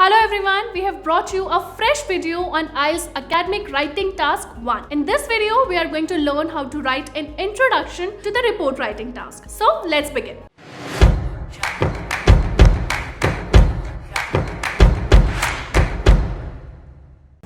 Hello everyone, we have brought you a fresh video on IELTS Academic Writing Task 1. In this video, we are going to learn how to write an introduction to the report writing task. So let's begin.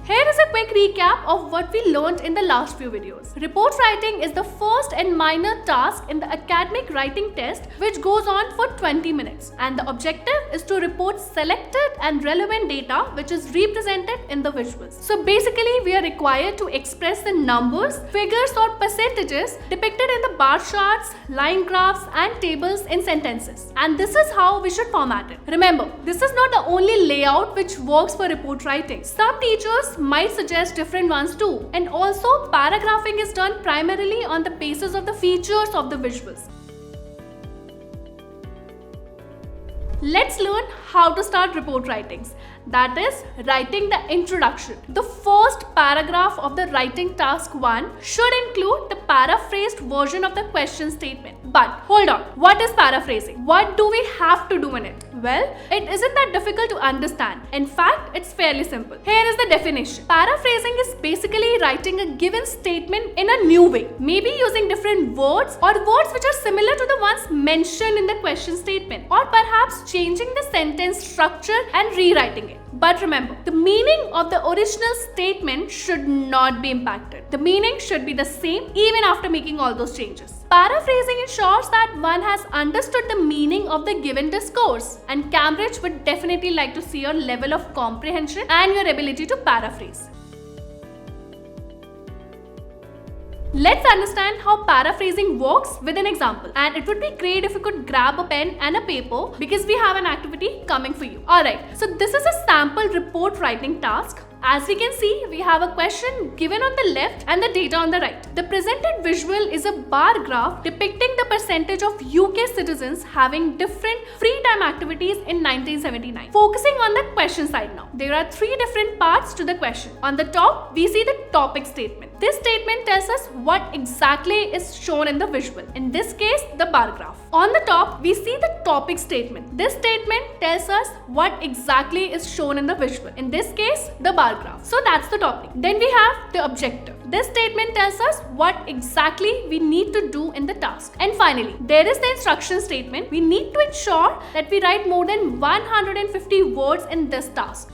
Here is a quick recap of what we learned in the last few videos. Report writing is the first and minor task in the academic writing test which goes on for 20 minutes, and the objective is to report selected and relevant data which is represented in the visuals. So basically we are required to express the numbers, figures or percentages depicted in the bar charts, line graphs and tables in sentences, and this is how we should format it. Remember, this is not the only layout which works for report writing. Some teachers might suggest different ones too, and also paragraphing is done primarily on the basis of the features of the visuals. Let's learn how to start report writings. That is, writing the introduction. The first paragraph of the writing task 1 should include the paraphrased version of the question statement. But hold on, what is paraphrasing? What do we have to do in it? Well, it isn't that difficult to understand. In fact, it's fairly simple. Here is the definition. Paraphrasing is basically writing a given statement in a new way, maybe using different words or words which are similar to the ones mentioned in the question statement, or perhaps changing the sentence structure and rewriting it. But remember, the meaning of the original statement should not be impacted. The meaning should be the same even after making all those changes. Paraphrasing ensures that one has understood the meaning of the given discourse, and Cambridge would definitely like to see your level of comprehension and your ability to paraphrase. Let's understand how paraphrasing works with an example, and it would be great if you could grab a pen and a paper because we have an activity coming for you. Alright, so this is a sample report writing task. As we can see, we have a question given on the left and the data on the right. The presented visual is a bar graph depicting the percentage of UK citizens having different free time activities in 1979. Focusing on the question side now. There are three different parts to the question. On the top, we see the topic statement. This statement tells us what exactly is shown in the visual. In this case, the bar graph. On the top, we see the topic statement. This statement tells us what exactly is shown in the visual. In this case, the bar graph. So that's the topic. Then we have the objective. This statement tells us what exactly we need to do in the task. And finally, there is the instruction statement. We need to ensure that we write more than 150 words in this task.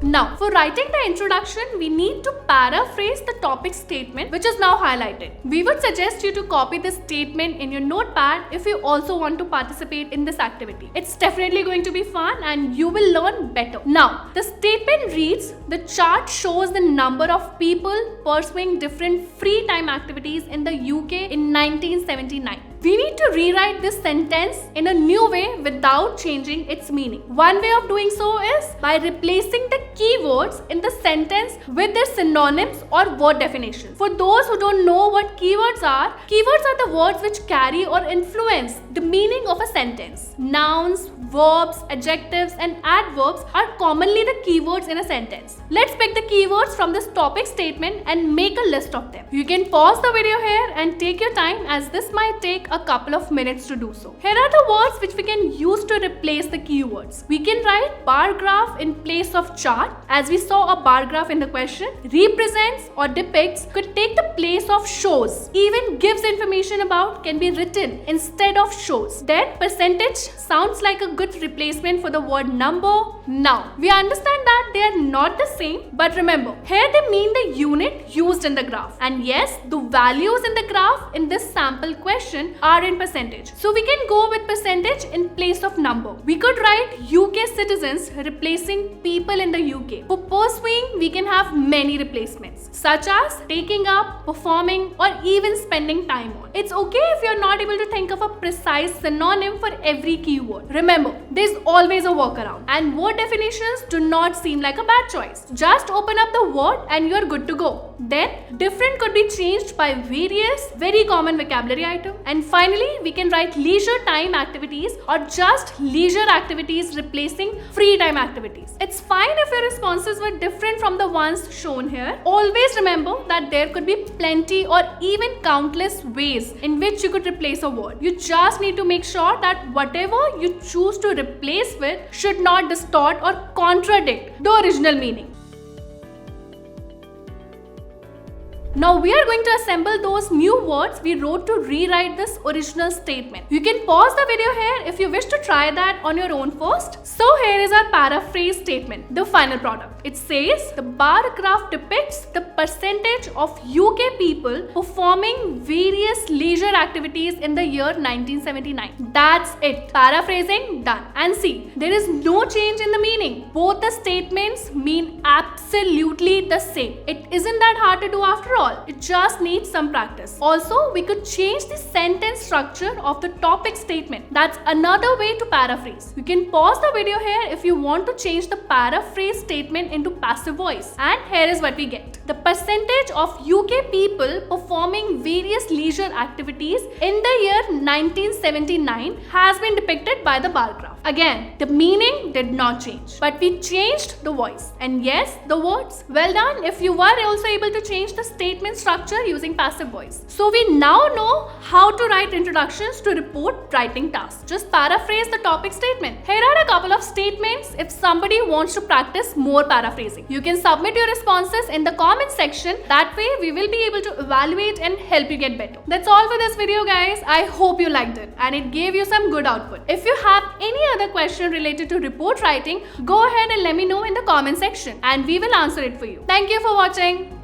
Now, for writing the introduction, we need to paraphrase the topic statement which is now highlighted. We would suggest you to copy this statement in your notepad if you also want to participate in this activity. It's definitely going to be fun and you will learn better. Now, the statement reads, the chart shows the number of people pursuing different free time activities in the UK in 1979. We need to rewrite this sentence in a new way without changing its meaning. One way of doing so is by replacing the keywords in the sentence with their synonyms or word definitions. For those who don't know what keywords are the words which carry or influence the meaning of a sentence. Nouns, verbs, adjectives and adverbs are commonly the keywords in a sentence. Let's pick the keywords from this topic statement and make a list of them. You can pause the video here and take your time, as this might take a couple of minutes to do so. Here are the words which we can use to replace the keywords. We can write bar graph in place of chart, as we saw a bar graph in the question. Represents or depicts could take the place of shows. Even gives information about can be written instead of shows. Then percentage sounds like a good replacement for the word number. Now, we understand that they are not the same, but remember, here they mean the unit used in the graph. And yes, the values in the graph in this sample question are in percentage. So we can go with percentage in place of number. We could write UK citizens replacing people in the UK. For pursuing, we can have many replacements, such as taking up, performing, or even spending time on. It's okay if you're not able to think of a precise synonym for every keyword. Remember, there's always a workaround, and word definitions do not seem like a bad choice. Just open up the word and you're good to go. Then, different could be changed by various very common vocabulary items. And finally, we can write leisure time activities or just leisure activities replacing free time activities. It's fine if you're responses were different from the ones shown here, always remember that there could be plenty or even countless ways in which you could replace a word. You just need to make sure that whatever you choose to replace with should not distort or contradict the original meaning. Now we are going to assemble those new words we wrote to rewrite this original statement. You can pause the video here if you wish to try that on your own first. So here is our paraphrase statement, the final product. It says the bar graph depicts the percentage of UK people performing various leisure activities in the year 1979. That's it. Paraphrasing done. And see, there is no change in the meaning. Both the statements mean absolutely the same. It isn't that hard to do after all. It just needs some practice. Also, we could change the sentence structure of the topic statement. That's another way to paraphrase. You can pause the video here if you want to change the paraphrase statement into passive voice. And here is what we get. The percentage of UK people performing various leisure activities in the year 1979 has been depicted by the bar graph. Again, the meaning did not change, but we changed the voice. And yes, the words. Well done if you were also able to change the statement structure using passive voice. So we now know how to write introductions to report writing tasks. Just paraphrase the topic statement. Here are a couple of statements if somebody wants to practice more paraphrasing. You can submit your responses in the comment section. That way we will be able to evaluate and help you get better. That's all for this video, guys. I hope you liked it and it gave you some good output. If you have any other question related to report writing, go ahead and let me know in the comment section and we will answer it for you. Thank you for watching.